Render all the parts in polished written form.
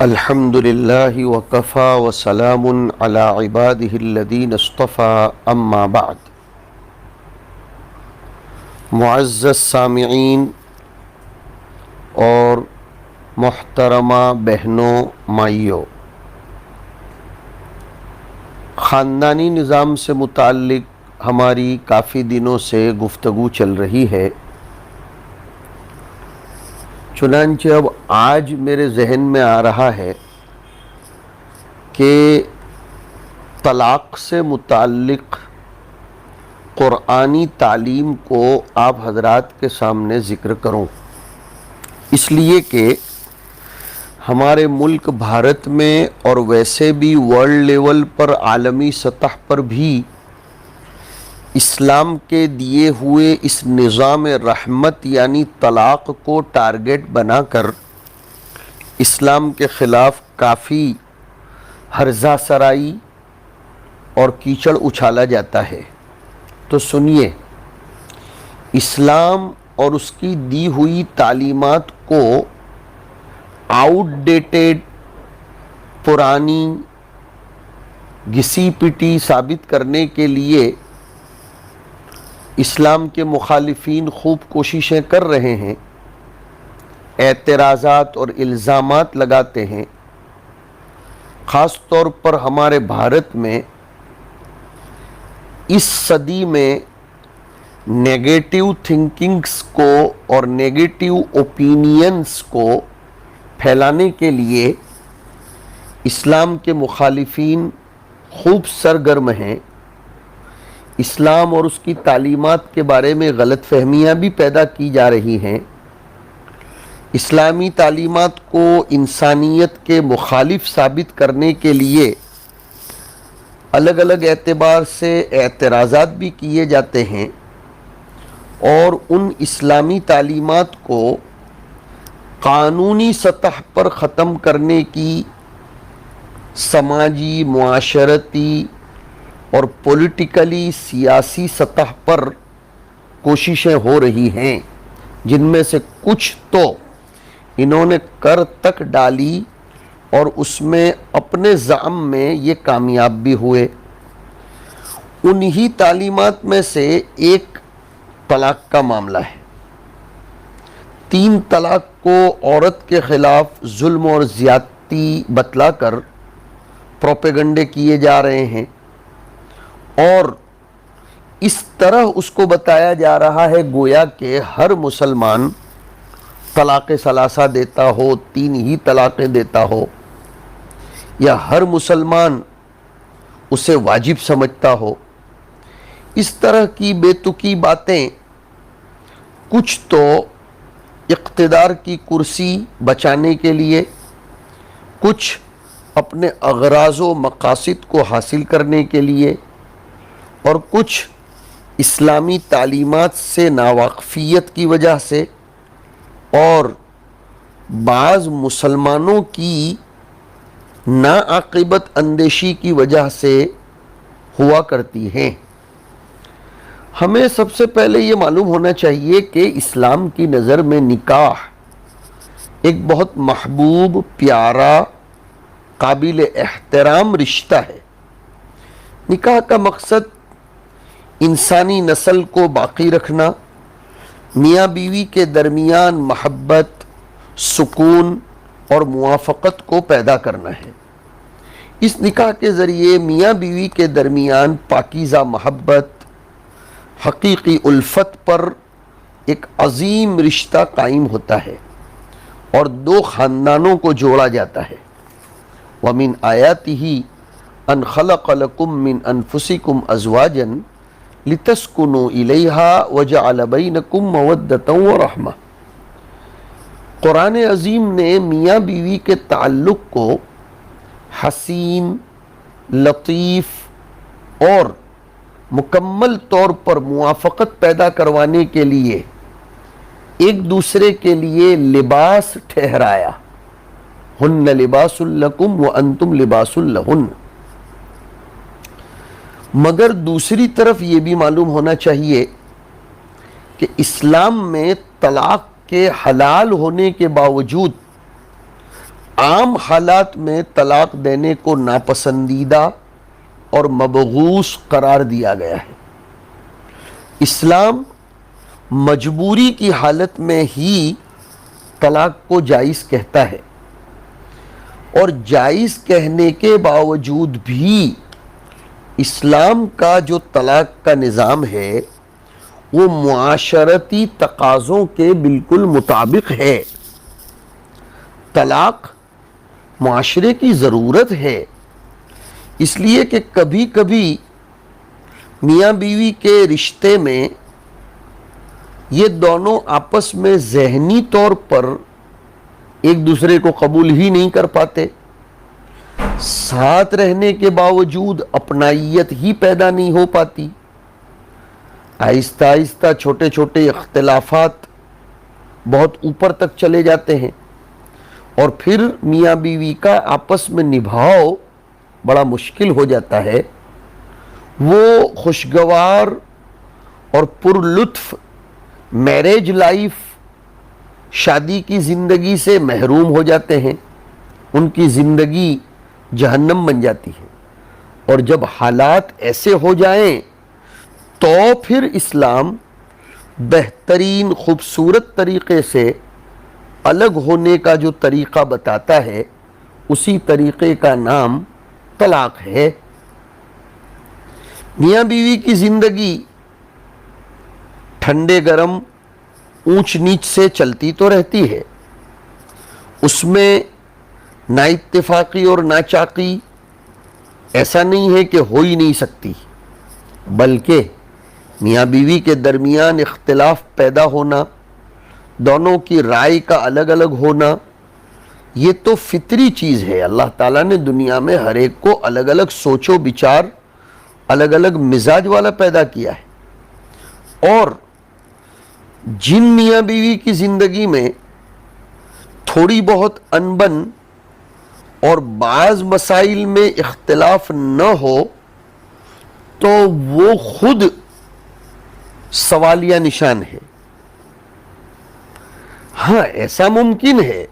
الحمد للہ وکفی وسلام علی عبادہ الذین اصطفی اما بعد۔ معزز سامعین اور محترمہ بہنوں مائیوں، خاندانی نظام سے متعلق ہماری کافی دنوں سے گفتگو چل رہی ہے، چنانچہ اب آج میرے ذہن میں آ رہا ہے کہ طلاق سے متعلق قرآنی تعلیم کو آپ حضرات کے سامنے ذکر کروں، اس لیے کہ ہمارے ملک بھارت میں اور ویسے بھی ورلڈ لیول پر عالمی سطح پر بھی اسلام کے دیے ہوئے اس نظام رحمت یعنی طلاق کو ٹارگٹ بنا کر اسلام کے خلاف کافی ہرزہ سرائی اور کیچڑ اچھالا جاتا ہے۔ تو سنیے، اسلام اور اس کی دی ہوئی تعلیمات کو آؤٹ ڈیٹڈ، پرانی، گھسی پٹی ثابت کرنے کے لیے اسلام کے مخالفین خوب کوششیں کر رہے ہیں، اعتراضات اور الزامات لگاتے ہیں۔ خاص طور پر ہمارے بھارت میں اس صدی میں نیگیٹو تھنکنگز کو اور نیگیٹو اوپینینز کو پھیلانے کے لیے اسلام کے مخالفین خوب سرگرم ہیں۔ اسلام اور اس کی تعلیمات کے بارے میں غلط فہمیاں بھی پیدا کی جا رہی ہیں۔ اسلامی تعلیمات کو انسانیت کے مخالف ثابت کرنے کے لیے الگ الگ اعتبار سے اعتراضات بھی کیے جاتے ہیں، اور ان اسلامی تعلیمات کو قانونی سطح پر ختم کرنے کی سماجی، معاشرتی اور پولیٹیکلی سیاسی سطح پر کوششیں ہو رہی ہیں، جن میں سے کچھ تو انہوں نے کر تک ڈالی اور اس میں اپنے زعم میں یہ کامیاب بھی ہوئے۔ انہی تعلیمات میں سے ایک طلاق کا معاملہ ہے۔ 3 طلاق کو عورت کے خلاف ظلم اور زیادتی بتلا کر پروپیگنڈے کیے جا رہے ہیں، اور اس طرح اس کو بتایا جا رہا ہے گویا کہ ہر مسلمان طلاق ثلاثہ دیتا ہو، 3 ہی طلاقیں دیتا ہو، یا ہر مسلمان اسے واجب سمجھتا ہو۔ اس طرح کی بے تکی باتیں کچھ تو اقتدار کی کرسی بچانے کے لیے، کچھ اپنے اغراض و مقاصد کو حاصل کرنے کے لیے، اور کچھ اسلامی تعلیمات سے ناواقفیت کی وجہ سے، اور بعض مسلمانوں کی ناعاقبت اندیشی کی وجہ سے ہوا کرتی ہیں۔ ہمیں سب سے پہلے یہ معلوم ہونا چاہیے کہ اسلام کی نظر میں نکاح ایک بہت محبوب، پیارا، قابل احترام رشتہ ہے۔ نکاح کا مقصد انسانی نسل کو باقی رکھنا، میاں بیوی کے درمیان محبت، سکون اور موافقت کو پیدا کرنا ہے۔ اس نکاح کے ذریعے میاں بیوی کے درمیان پاکیزہ محبت، حقیقی الفت پر ایک عظیم رشتہ قائم ہوتا ہے اور 2 خاندانوں کو جوڑا جاتا ہے۔ وَمِنْ آيَاتِهِ أَنْ خَلَقَ لَكُم مِّنْ أَنفُسِكُمْ أَزْوَاجًا لِتَسْكُنُوا إِلَيْهَا وَجَعَلَ بَيْنَكُم مَّوَدَّةً وَرَحْمَةً۔ قرآن عظیم نے میاں بیوی کے تعلق کو حسین، لطیف اور مکمل طور پر موافقت پیدا کروانے کے لیے ایک دوسرے کے لیے لباس ٹھہرایا۔ ہن لباس لکم وانتم لباس لہن۔ مگر دوسری طرف یہ بھی معلوم ہونا چاہیے کہ اسلام میں طلاق کے حلال ہونے کے باوجود عام حالات میں طلاق دینے کو ناپسندیدہ اور مبغوث قرار دیا گیا ہے۔ اسلام مجبوری کی حالت میں ہی طلاق کو جائز کہتا ہے، اور جائز کہنے کے باوجود بھی اسلام کا جو طلاق کا نظام ہے وہ معاشرتی تقاضوں کے بالکل مطابق ہے۔ طلاق معاشرے کی ضرورت ہے، اس لیے کہ کبھی کبھی میاں بیوی کے رشتے میں یہ دونوں آپس میں ذہنی طور پر ایک دوسرے کو قبول ہی نہیں کر پاتے، ساتھ رہنے کے باوجود اپنائیت ہی پیدا نہیں ہو پاتی، آہستہ آہستہ چھوٹے چھوٹے اختلافات بہت اوپر تک چلے جاتے ہیں، اور پھر میاں بیوی کا آپس میں نبھاؤ بڑا مشکل ہو جاتا ہے۔ وہ خوشگوار اور پر لطف میرج لائف، شادی کی زندگی سے محروم ہو جاتے ہیں، ان کی زندگی جہنم بن جاتی ہے۔ اور جب حالات ایسے ہو جائیں تو پھر اسلام بہترین خوبصورت طریقے سے الگ ہونے کا جو طریقہ بتاتا ہے، اسی طریقے کا نام طلاق ہے۔ میاں بیوی کی زندگی ٹھنڈے گرم، اونچ نیچ سے چلتی تو رہتی ہے، اس میں نا اتفاقی اور ناچاقی ایسا نہیں ہے کہ ہو ہی نہیں سکتی، بلکہ میاں بیوی کے درمیان اختلاف پیدا ہونا، دونوں کی رائے کا الگ الگ ہونا، یہ تو فطری چیز ہے۔ اللہ تعالیٰ نے دنیا میں ہر ایک کو الگ الگ سوچ و بچار، الگ الگ مزاج والا پیدا کیا ہے، اور جن میاں بیوی کی زندگی میں تھوڑی بہت انبن اور بعض مسائل میں اختلاف نہ ہو تو وہ خود سوالیہ نشان ہے۔ ہاں، ایسا ممکن ہے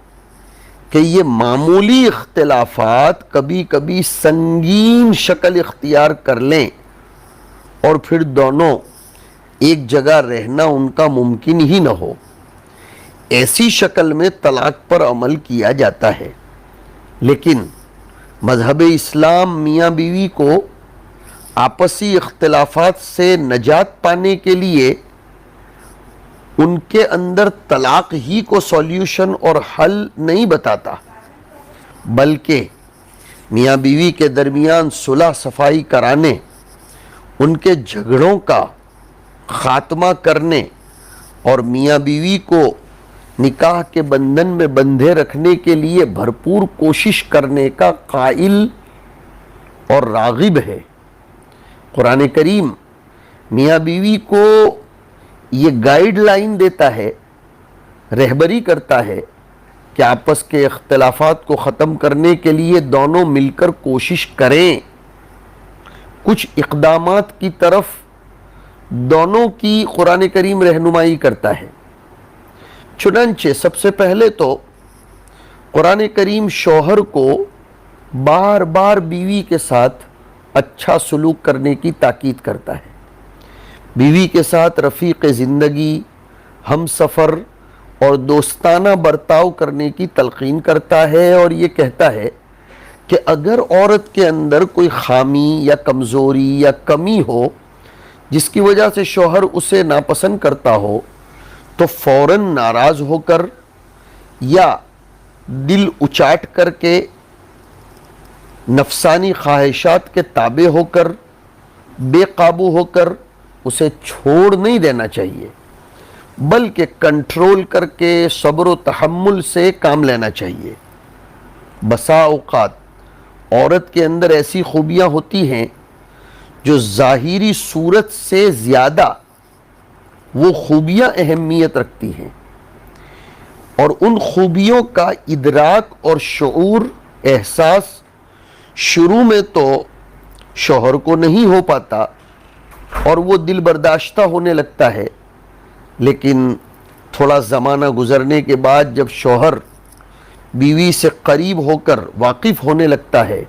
کہ یہ معمولی اختلافات کبھی کبھی سنگین شکل اختیار کر لیں اور پھر دونوں ایک جگہ رہنا ان کا ممکن ہی نہ ہو، ایسی شکل میں طلاق پر عمل کیا جاتا ہے۔ لیکن مذہب اسلام میاں بیوی کو آپسی اختلافات سے نجات پانے کے لیے ان کے اندر طلاق ہی کو سولیوشن اور حل نہیں بتاتا، بلکہ میاں بیوی کے درمیان صلح صفائی کرانے، ان کے جھگڑوں کا خاتمہ کرنے اور میاں بیوی کو نکاح کے بندھن میں بندھے رکھنے کے لیے بھرپور کوشش کرنے کا قائل اور راغب ہے۔ قرآن کریم میاں بیوی کو یہ گائیڈ لائن دیتا ہے، رہبری کرتا ہے کہ آپس کے اختلافات کو ختم کرنے کے لیے دونوں مل کر کوشش کریں۔ کچھ اقدامات کی طرف دونوں کی قرآن کریم رہنمائی کرتا ہے۔ چنانچہ سب سے پہلے تو قرآن کریم شوہر کو بار بار بیوی کے ساتھ اچھا سلوک کرنے کی تاکید کرتا ہے، بیوی کے ساتھ رفیق زندگی، ہم سفر اور دوستانہ برتاؤ کرنے کی تلقین کرتا ہے، اور یہ کہتا ہے کہ اگر عورت کے اندر کوئی خامی یا کمزوری یا کمی ہو جس کی وجہ سے شوہر اسے ناپسند کرتا ہو تو فوراً ناراض ہو کر یا دل اچاٹ کر کے نفسانی خواہشات کے تابع ہو کر بے قابو ہو کر اسے چھوڑ نہیں دینا چاہیے، بلکہ کنٹرول کر کے صبر و تحمل سے کام لینا چاہیے۔ بسا اوقات عورت کے اندر ایسی خوبیاں ہوتی ہیں جو ظاہری صورت سے زیادہ وہ خوبیاں اہمیت رکھتی ہیں، اور ان خوبیوں کا ادراک اور شعور، احساس شروع میں تو شوہر کو نہیں ہو پاتا اور وہ دل برداشتہ ہونے لگتا ہے، لیکن تھوڑا زمانہ گزرنے کے بعد جب شوہر بیوی سے قریب ہو کر واقف ہونے لگتا ہے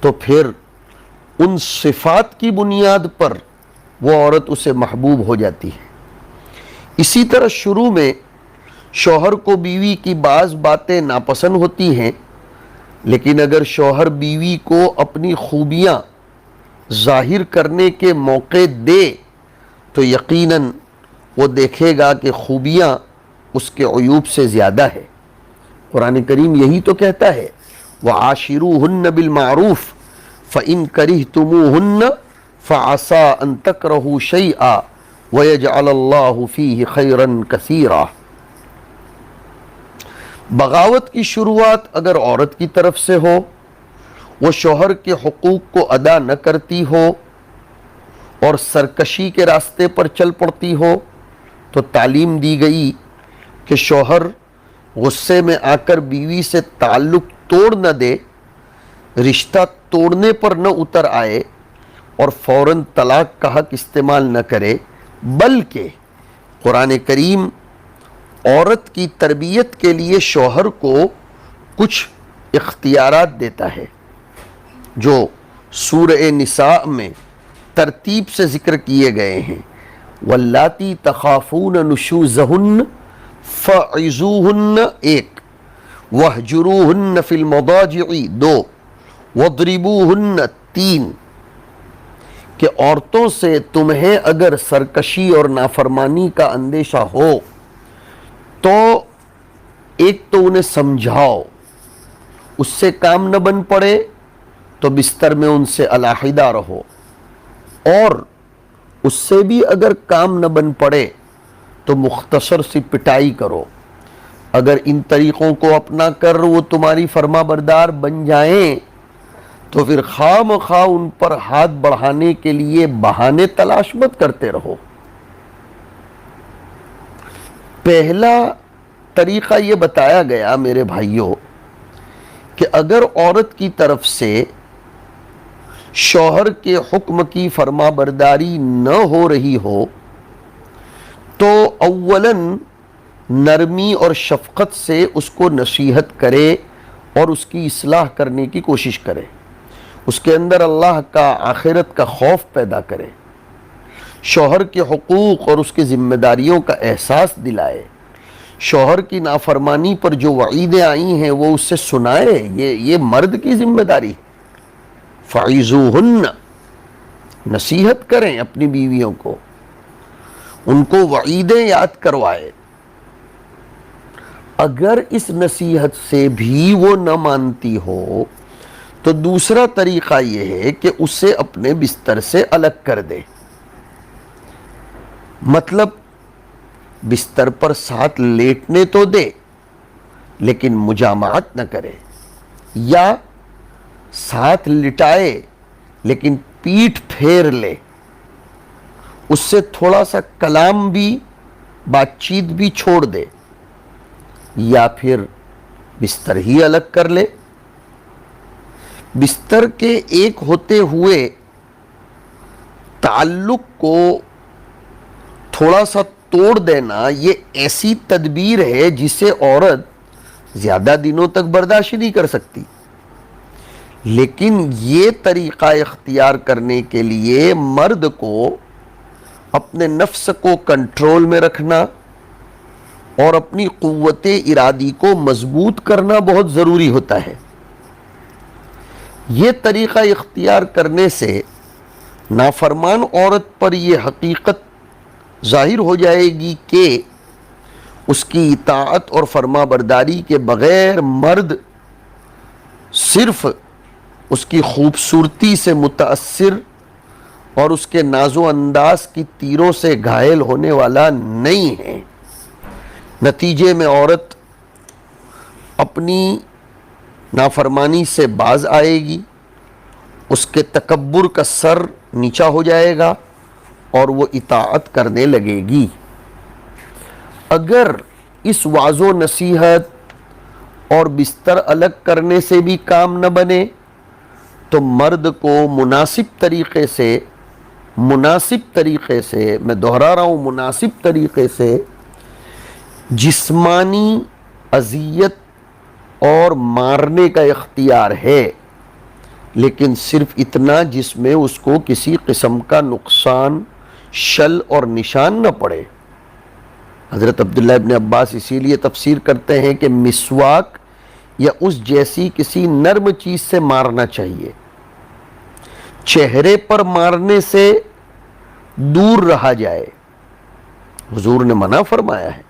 تو پھر ان صفات کی بنیاد پر وہ عورت اسے محبوب ہو جاتی ہے۔ اسی طرح شروع میں شوہر کو بیوی کی بعض باتیں ناپسند ہوتی ہیں، لیکن اگر شوہر بیوی کو اپنی خوبیاں ظاہر کرنے کے موقع دے تو یقیناً وہ دیکھے گا کہ خوبیاں اس کے عیوب سے زیادہ ہے۔ قرآن کریم یہی تو کہتا ہے وَعَاشِرُوهُنَّ بِالْمَعْرُوفِ فَإِن كَرِهْتُمُوهُنَّ فَعَسَىٰ أَن تَكْرَهُوا شَيْئًا وَيَجْعَلَ اللَّهُ فِيهِ خَيْرًا كَثِيرًا۔ بغاوت کی شروعات اگر عورت کی طرف سے ہو، وہ شوہر کے حقوق کو ادا نہ کرتی ہو اور سرکشی کے راستے پر چل پڑتی ہو، تو تعلیم دی گئی کہ شوہر غصے میں آ کر بیوی سے تعلق توڑ نہ دے، رشتہ توڑنے پر نہ اتر آئے اور فوراً طلاق کا حق استعمال نہ کرے، بلکہ قرآن کریم عورت کی تربیت کے لیے شوہر کو کچھ اختیارات دیتا ہے جو سورہ نساء میں ترتیب سے ذکر کیے گئے ہیں۔ واللاتی تخافون نشوزہن فعظوہن 1، واہجروہن فی المضاجع 2، واضربوہن 3، کہ عورتوں سے تمہیں اگر سرکشی اور نافرمانی کا اندیشہ ہو تو ایک تو انہیں سمجھاؤ، اس سے کام نہ بن پڑے تو بستر میں ان سے علیحدہ رہو، اور اس سے بھی اگر کام نہ بن پڑے تو مختصر سی پٹائی کرو۔ اگر ان طریقوں کو اپنا کر وہ تمہاری فرما بردار بن جائیں تو پھر خواہ مخواہ ان پر ہاتھ بڑھانے کے لیے بہانے تلاش مت کرتے رہو۔ پہلا طریقہ یہ بتایا گیا میرے بھائیوں کہ اگر عورت کی طرف سے شوہر کے حکم کی فرما برداری نہ ہو رہی ہو تو اولاً نرمی اور شفقت سے اس کو نصیحت کرے اور اس کی اصلاح کرنے کی کوشش کرے، اس کے اندر اللہ کا، آخرت کا خوف پیدا کرے، شوہر کے حقوق اور اس کی ذمہ داریوں کا احساس دلائے، شوہر کی نافرمانی پر جو وعیدیں آئی ہیں وہ اس سے سنائے، یہ مرد کی ذمہ داری ہے۔ فعظوہن، نصیحت کریں اپنی بیویوں کو، ان کو وعیدیں یاد کروائے۔ اگر اس نصیحت سے بھی وہ نہ مانتی ہو تو دوسرا طریقہ یہ ہے کہ اسے اپنے بستر سے الگ کر دے، مطلب بستر پر ساتھ لیٹنے تو دے لیکن مجامعت نہ کرے، یا ساتھ لٹائے لیکن پیٹھ پھیر لے، اس سے تھوڑا سا کلام بھی، بات چیت بھی چھوڑ دے، یا پھر بستر ہی الگ کر لے۔ بستر کے ایک ہوتے ہوئے تعلق کو تھوڑا سا توڑ دینا یہ ایسی تدبیر ہے جسے عورت زیادہ دنوں تک برداشت نہیں کر سکتی، لیکن یہ طریقہ اختیار کرنے کے لیے مرد کو اپنے نفس کو کنٹرول میں رکھنا اور اپنی قوت ارادی کو مضبوط کرنا بہت ضروری ہوتا ہے۔ یہ طریقہ اختیار کرنے سے نافرمان عورت پر یہ حقیقت ظاہر ہو جائے گی کہ اس کی اطاعت اور فرما برداری کے بغیر مرد صرف اس کی خوبصورتی سے متاثر اور اس کے ناز و انداز کی تیروں سے گھائل ہونے والا نہیں ہے۔ نتیجے میں عورت اپنی نافرمانی سے باز آئے گی، اس کے تکبر کا سر نیچا ہو جائے گا اور وہ اطاعت کرنے لگے گی۔ اگر اس وعظ و نصیحت اور بستر الگ کرنے سے بھی کام نہ بنے تو مرد کو مناسب طریقے سے میں دہرا رہا ہوں، مناسب طریقے سے جسمانی اذیت اور مارنے کا اختیار ہے، لیکن صرف اتنا جس میں اس کو کسی قسم کا نقصان، شل اور نشان نہ پڑے۔ حضرت عبداللہ ابن عباس اسی لیے تفسیر کرتے ہیں کہ مسواک یا اس جیسی کسی نرم چیز سے مارنا چاہیے، چہرے پر مارنے سے دور رہا جائے۔ حضور نے منع فرمایا ہے،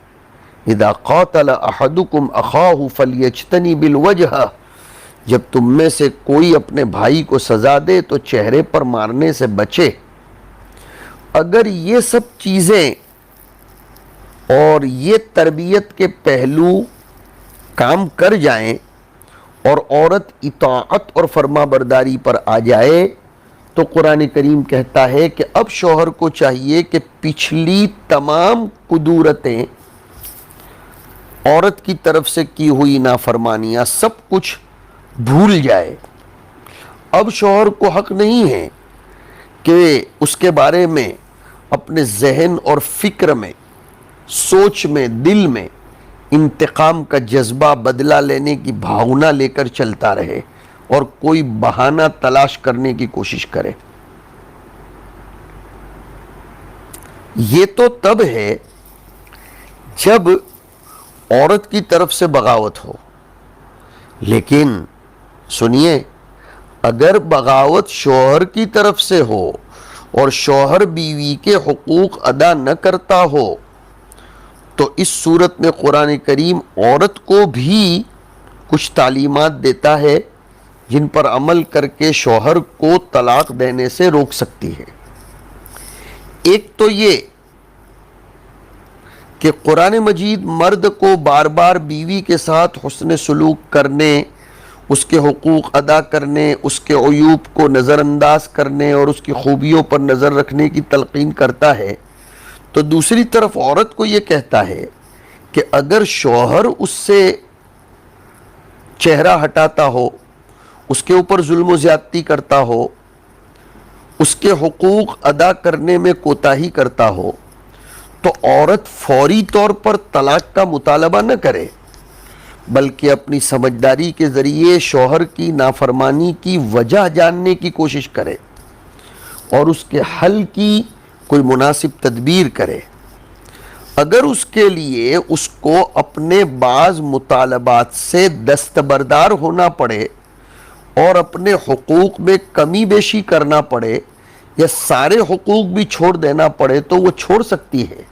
اذا قاتل احدکم اخاہ فلیجتنب الوجہ، جب تم میں سے کوئی اپنے بھائی کو سزا دے تو چہرے پر مارنے سے بچے۔ اگر یہ سب چیزیں اور یہ تربیت کے پہلو کام کر جائیں اور عورت اطاعت اور فرما برداری پر آ جائے تو قرآن کریم کہتا ہے کہ اب شوہر کو چاہیے کہ پچھلی تمام قدورتیں، عورت کی طرف سے کی ہوئی نافرمانیاں، سب کچھ بھول جائے۔ اب شوہر کو حق نہیں ہے کہ اس کے بارے میں اپنے ذہن اور فکر میں، سوچ میں، دل میں انتقام کا جذبہ، بدلہ لینے کی بھاونا لے کر چلتا رہے اور کوئی بہانہ تلاش کرنے کی کوشش کرے۔ یہ تو تب ہے جب عورت کی طرف سے بغاوت ہو، لیکن سنیے، اگر بغاوت شوہر کی طرف سے ہو اور شوہر بیوی کے حقوق ادا نہ کرتا ہو تو اس صورت میں قرآن کریم عورت کو بھی کچھ تعلیمات دیتا ہے جن پر عمل کر کے شوہر کو طلاق دینے سے روک سکتی ہے۔ ایک تو یہ کہ قرآن مجید مرد کو بار بار بیوی کے ساتھ حسن سلوک کرنے، اس کے حقوق ادا کرنے، اس کے عیوب کو نظر انداز کرنے اور اس کی خوبیوں پر نظر رکھنے کی تلقین کرتا ہے، تو دوسری طرف عورت کو یہ کہتا ہے کہ اگر شوہر اس سے چہرہ ہٹاتا ہو، اس کے اوپر ظلم و زیادتی کرتا ہو، اس کے حقوق ادا کرنے میں کوتاہی کرتا ہو، تو عورت فوری طور پر طلاق کا مطالبہ نہ کرے، بلکہ اپنی سمجھداری کے ذریعے شوہر کی نافرمانی کی وجہ جاننے کی کوشش کرے اور اس کے حل کی کوئی مناسب تدبیر کرے۔ اگر اس کے لیے اس کو اپنے بعض مطالبات سے دستبردار ہونا پڑے اور اپنے حقوق میں کمی بیشی کرنا پڑے یا سارے حقوق بھی چھوڑ دینا پڑے تو وہ چھوڑ سکتی ہے۔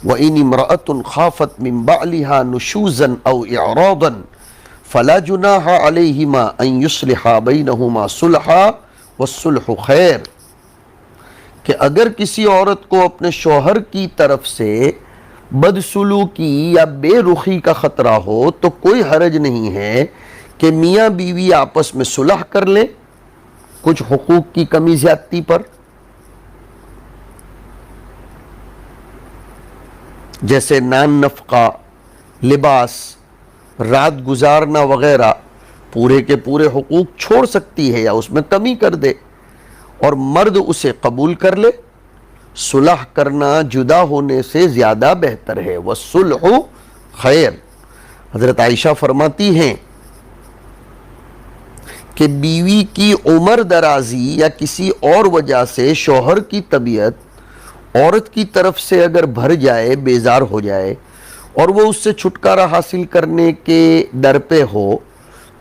وَإِنِ امْرَأَةٌ خَافَتْ مِنْ بَعْلِهَا نُشُوزًا أَوْ إِعْرَاضًا فَلَا جُنَاحَ عَلَيْهِمَا أَنْ يُصْلِحَا بَيْنَهُمَا صُلْحًا وَالصُّلْحُ خَيْرٌ، کہ اگر کسی عورت کو اپنے شوہر کی طرف سے بدسلوکی یا بے رخی کا خطرہ ہو تو کوئی حرج نہیں ہے کہ میاں بیوی آپس میں صلح کر لیں کچھ حقوق کی کمی زیادتی پر، جیسے نان نفقہ، لباس، رات گزارنا وغیرہ، پورے کے پورے حقوق چھوڑ سکتی ہے یا اس میں کمی کر دے اور مرد اسے قبول کر لے۔ صلح کرنا جدا ہونے سے زیادہ بہتر ہے، والصلح خیر۔ حضرت عائشہ فرماتی ہیں کہ بیوی کی عمر درازی یا کسی اور وجہ سے شوہر کی طبیعت عورت کی طرف سے اگر بھر جائے، بیزار ہو جائے اور وہ اس سے چھٹکارا حاصل کرنے کے در پہ ہو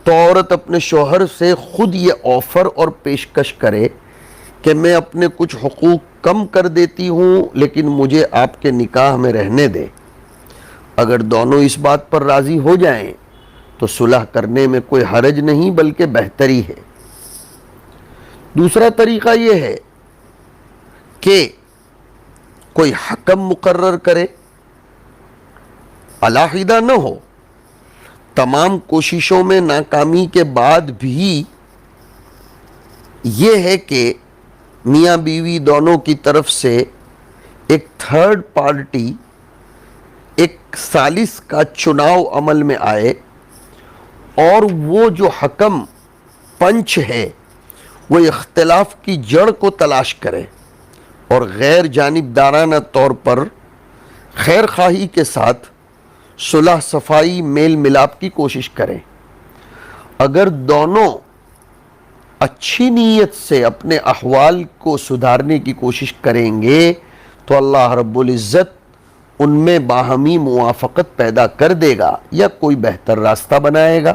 تو عورت اپنے شوہر سے خود یہ آفر اور پیشکش کرے کہ میں اپنے کچھ حقوق کم کر دیتی ہوں لیکن مجھے آپ کے نکاح میں رہنے دیں۔ اگر دونوں اس بات پر راضی ہو جائیں تو صلح کرنے میں کوئی حرج نہیں بلکہ بہتری ہے۔ دوسرا طریقہ یہ ہے کہ کوئی حکم مقرر کرے، علیحدہ نہ ہو، تمام کوششوں میں ناکامی کے بعد بھی یہ ہے کہ میاں بیوی دونوں کی طرف سے ایک تھرڈ پارٹی، ایک ثالث کا چناؤ عمل میں آئے اور وہ جو حکم پنچ ہے وہ اختلاف کی جڑ کو تلاش کرے اور غیر جانبدارانہ طور پر خیر خواہی کے ساتھ صلح صفائی میل ملاپ کی کوشش کریں. اگر دونوں اچھی نیت سے اپنے احوال کو سدھارنے کی کوشش کریں گے تو اللہ رب العزت ان میں باہمی موافقت پیدا کر دے گا یا کوئی بہتر راستہ بنائے گا.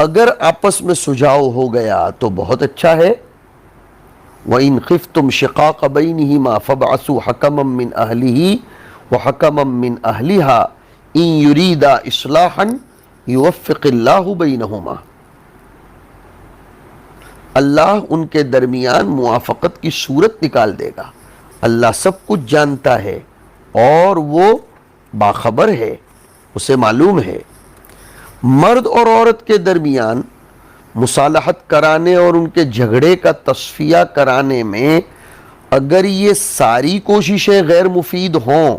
اگر آپس میں سلجھاؤ ہو گیا تو بہت اچھا ہے. وَإِنْ خِفْتُمْ شِقَاقَ بَيْنِهِمَا فَابْعَثُوا حَكَمًا مِّنْ أَهْلِهِ وَحَكَمًا مِّنْ أَهْلِهَا إِنْ يُرِيدَا إِصْلَاحًا يُوَفِّقِ اللَّهُ بَيْنَهُمَا. اللہ ان کے درمیان موافقت کی صورت نکال دے گا. اللہ سب کچھ جانتا ہے اور وہ باخبر ہے، اسے معلوم ہے. مرد اور عورت کے درمیان مصالحت کرانے اور ان کے جھگڑے کا تصفیہ کرانے میں اگر یہ ساری کوششیں غیر مفید ہوں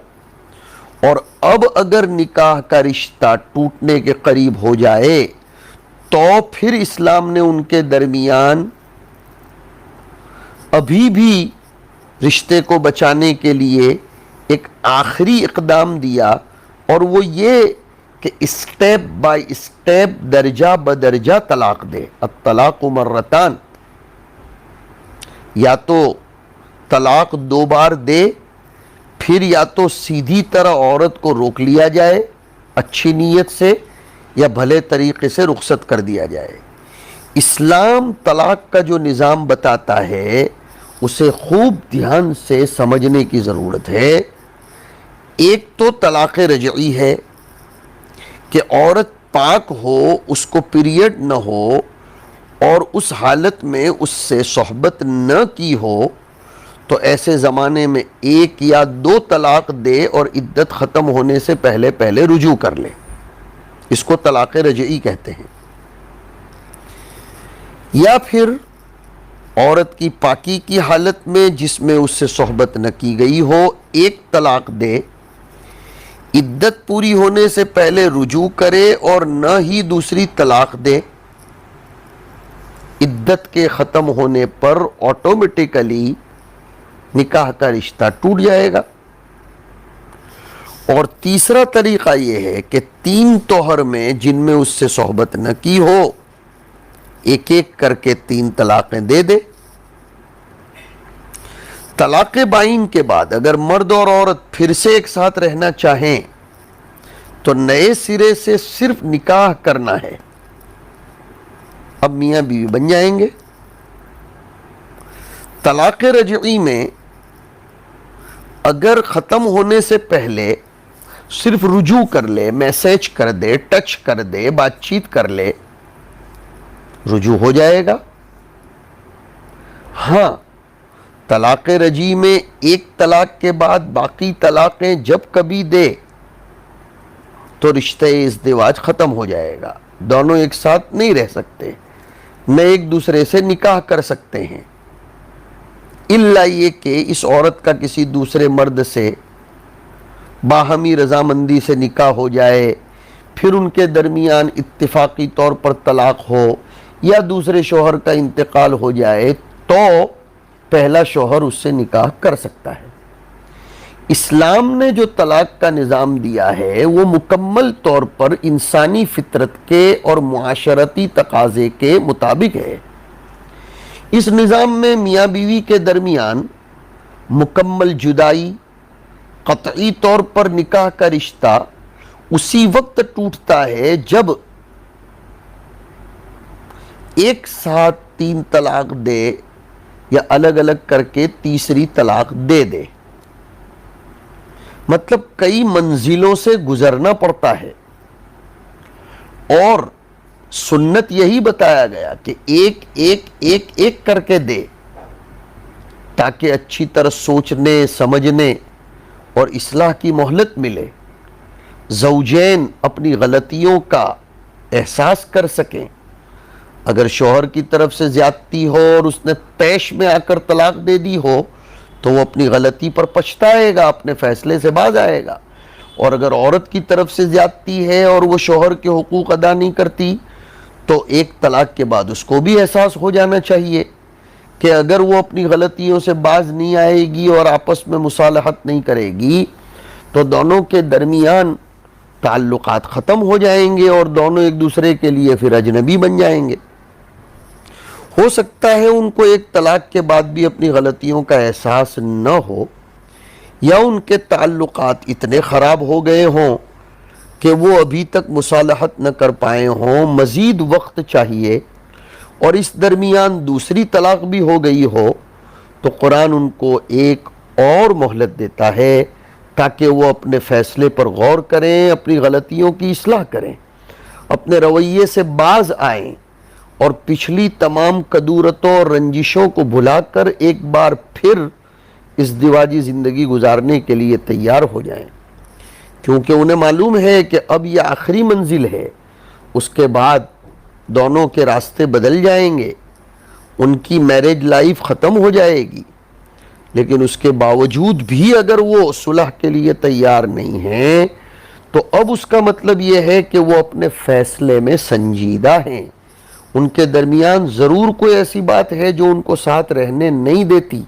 اور اب اگر نکاح کا رشتہ ٹوٹنے کے قریب ہو جائے تو پھر اسلام نے ان کے درمیان ابھی بھی رشتے کو بچانے کے لیے ایک آخری اقدام دیا، اور وہ یہ کہ اسٹیپ بائی اسٹیپ درجہ بدرجہ طلاق دے. الطلاق مرتان، یا تو طلاق 2 بار دے، پھر یا تو سیدھی طرح عورت کو روک لیا جائے اچھی نیت سے، یا بھلے طریقے سے رخصت کر دیا جائے. اسلام طلاق کا جو نظام بتاتا ہے اسے خوب دھیان سے سمجھنے کی ضرورت ہے. ایک تو طلاق رجعی ہے کہ عورت پاک ہو، اس کو پیریڈ نہ ہو اور اس حالت میں اس سے صحبت نہ کی ہو تو ایسے زمانے میں 1 یا 2 طلاق دے اور عدت ختم ہونے سے پہلے رجوع کر لے. اس کو طلاق رجعی کہتے ہیں. یا پھر عورت کی پاکی کی حالت میں جس میں اس سے صحبت نہ کی گئی ہو 1 طلاق دے، عدت پوری ہونے سے پہلے رجوع کرے اور نہ ہی دوسری طلاق دے. عدت کے ختم ہونے پر آٹومیٹیکلی نکاح کا رشتہ ٹوٹ جائے گا. اور تیسرا طریقہ یہ ہے کہ 3 طہر میں جن میں اس سے صحبت نہ کی ہو ایک کر کے 3 طلاقیں دے دے. طلاق بائن کے بعد اگر مرد اور عورت پھر سے ایک ساتھ رہنا چاہیں تو نئے سرے سے صرف نکاح کرنا ہے. اب میاں بیوی بن جائیں گے. طلاق رجعی میں اگر ختم ہونے سے پہلے صرف رجوع کر لے، میسج کر دے، ٹچ کر دے، بات چیت کر لے، رجوع ہو جائے گا. ہاں، طلاق رجعی میں 1 طلاق کے بعد باقی طلاقیں جب کبھی دے تو رشتہ ازدواج ختم ہو جائے گا. دونوں ایک ساتھ نہیں رہ سکتے، نہ ایک دوسرے سے نکاح کر سکتے ہیں، الا یہ کہ اس عورت کا کسی دوسرے مرد سے باہمی رضامندی سے نکاح ہو جائے، پھر ان کے درمیان اتفاقی طور پر طلاق ہو یا دوسرے شوہر کا انتقال ہو جائے تو پہلا شوہر اس سے نکاح کر سکتا ہے. اسلام نے جو طلاق کا نظام دیا ہے وہ مکمل طور پر انسانی فطرت کے اور معاشرتی تقاضے کے مطابق ہے. اس نظام میں میاں بیوی کے درمیان مکمل جدائی، قطعی طور پر نکاح کا رشتہ اسی وقت ٹوٹتا ہے جب ایک ساتھ 3 طلاق دے یا الگ الگ کر کے تیسری طلاق دے دے. مطلب کئی منزلوں سے گزرنا پڑتا ہے، اور سنت یہی بتایا گیا کہ ایک کر کے دے تاکہ اچھی طرح سوچنے، سمجھنے اور اصلاح کی مہلت ملے، زوجین اپنی غلطیوں کا احساس کر سکیں. اگر شوہر کی طرف سے زیادتی ہو اور اس نے پیش میں آ کر طلاق دے دی ہو تو وہ اپنی غلطی پر پچھتائے گا، اپنے فیصلے سے باز آئے گا. اور اگر عورت کی طرف سے زیادتی ہے اور وہ شوہر کے حقوق ادا نہیں کرتی تو 1 طلاق کے بعد اس کو بھی احساس ہو جانا چاہیے کہ اگر وہ اپنی غلطیوں سے باز نہیں آئے گی اور آپس میں مصالحت نہیں کرے گی تو دونوں کے درمیان تعلقات ختم ہو جائیں گے اور دونوں ایک دوسرے کے لیے پھر اجنبی بن جائیں گے۔ ہو سکتا ہے ان کو ایک طلاق کے بعد بھی اپنی غلطیوں کا احساس نہ ہو، یا ان کے تعلقات اتنے خراب ہو گئے ہوں کہ وہ ابھی تک مصالحت نہ کر پائے ہوں، مزید وقت چاہیے، اور اس درمیان دوسری طلاق بھی ہو گئی ہو، تو قرآن ان کو ایک اور مہلت دیتا ہے تاکہ وہ اپنے فیصلے پر غور کریں، اپنی غلطیوں کی اصلاح کریں، اپنے رویے سے باز آئیں، اور پچھلی تمام کدورتوں اور رنجشوں کو بھلا کر ایک بار پھر ازدواجی زندگی گزارنے کے لیے تیار ہو جائیں، کیونکہ انہیں معلوم ہے کہ اب یہ آخری منزل ہے، اس کے بعد دونوں کے راستے بدل جائیں گے، ان کی میرج لائف ختم ہو جائے گی۔ لیکن اس کے باوجود بھی اگر وہ صلح کے لیے تیار نہیں ہیں تو اب اس کا مطلب یہ ہے کہ وہ اپنے فیصلے میں سنجیدہ ہیں، ان کے درمیان ضرور کوئی ایسی بات ہے جو ان کو ساتھ رہنے نہیں دیتی،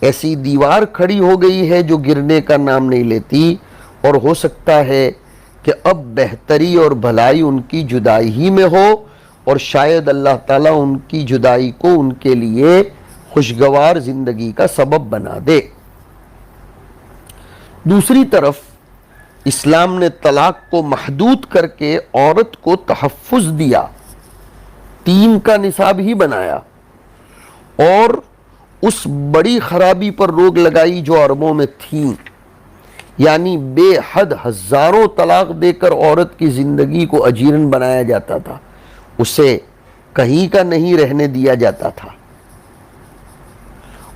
ایسی دیوار کھڑی ہو گئی ہے جو گرنے کا نام نہیں لیتی، اور ہو سکتا ہے کہ اب بہتری اور بھلائی ان کی جدائی ہی میں ہو، اور شاید اللہ تعالیٰ ان کی جدائی کو ان کے لیے خوشگوار زندگی کا سبب بنا دے۔ دوسری طرف اسلام نے طلاق کو محدود کر کے عورت کو تحفظ دیا، 3 کا نصاب ہی بنایا، اور اس بڑی خرابی پر روک لگائی جو عربوں میں تھیں، یعنی بے حد ہزاروں طلاق دے کر عورت کی زندگی کو اجیرن بنایا جاتا تھا، اسے کہیں کا نہیں رہنے دیا جاتا تھا،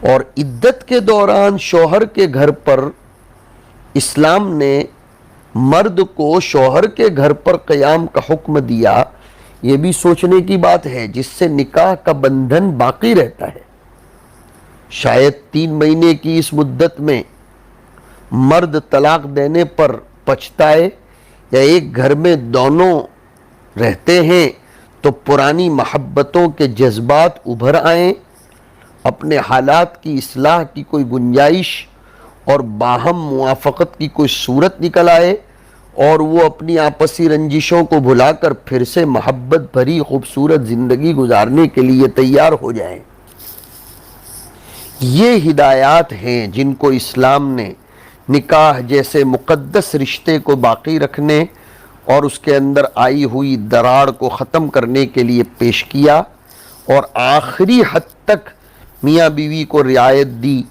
اور عدت کے دوران شوہر کے گھر پر اسلام نے مرد کو شوہر کے گھر پر قیام کا حکم دیا۔ یہ بھی سوچنے کی بات ہے، جس سے نکاح کا بندھن باقی رہتا ہے۔ شاید 3 مہینے کی اس مدت میں مرد طلاق دینے پر پچھتائے، یا ایک گھر میں دونوں رہتے ہیں تو پرانی محبتوں کے جذبات ابھر آئیں، اپنے حالات کی اصلاح کی کوئی گنجائش اور باہم موافقت کی کوئی صورت نکل آئے، اور وہ اپنی آپسی رنجشوں کو بھلا کر پھر سے محبت بھری خوبصورت زندگی گزارنے کے لیے تیار ہو جائیں۔ یہ ہدایات ہیں جن کو اسلام نے نکاح جیسے مقدس رشتے کو باقی رکھنے اور اس کے اندر آئی ہوئی دراڑ کو ختم کرنے کے لیے پیش کیا، اور آخری حد تک میاں بیوی کو رعایت دی،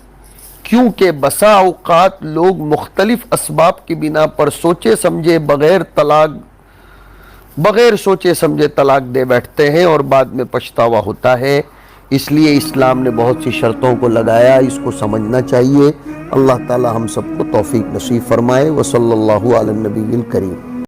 کیونکہ بسا اوقات لوگ مختلف اسباب کی بنا پر سوچے سمجھے بغیر سوچے سمجھے طلاق دے بیٹھتے ہیں اور بعد میں پچھتاوا ہوتا ہے۔ اس لیے اسلام نے بہت سی شرطوں کو لگایا، اس کو سمجھنا چاہیے۔ اللہ تعالی ہم سب کو توفیق نصیب فرمائے۔ وصلی اللہ علی النبی الکریم۔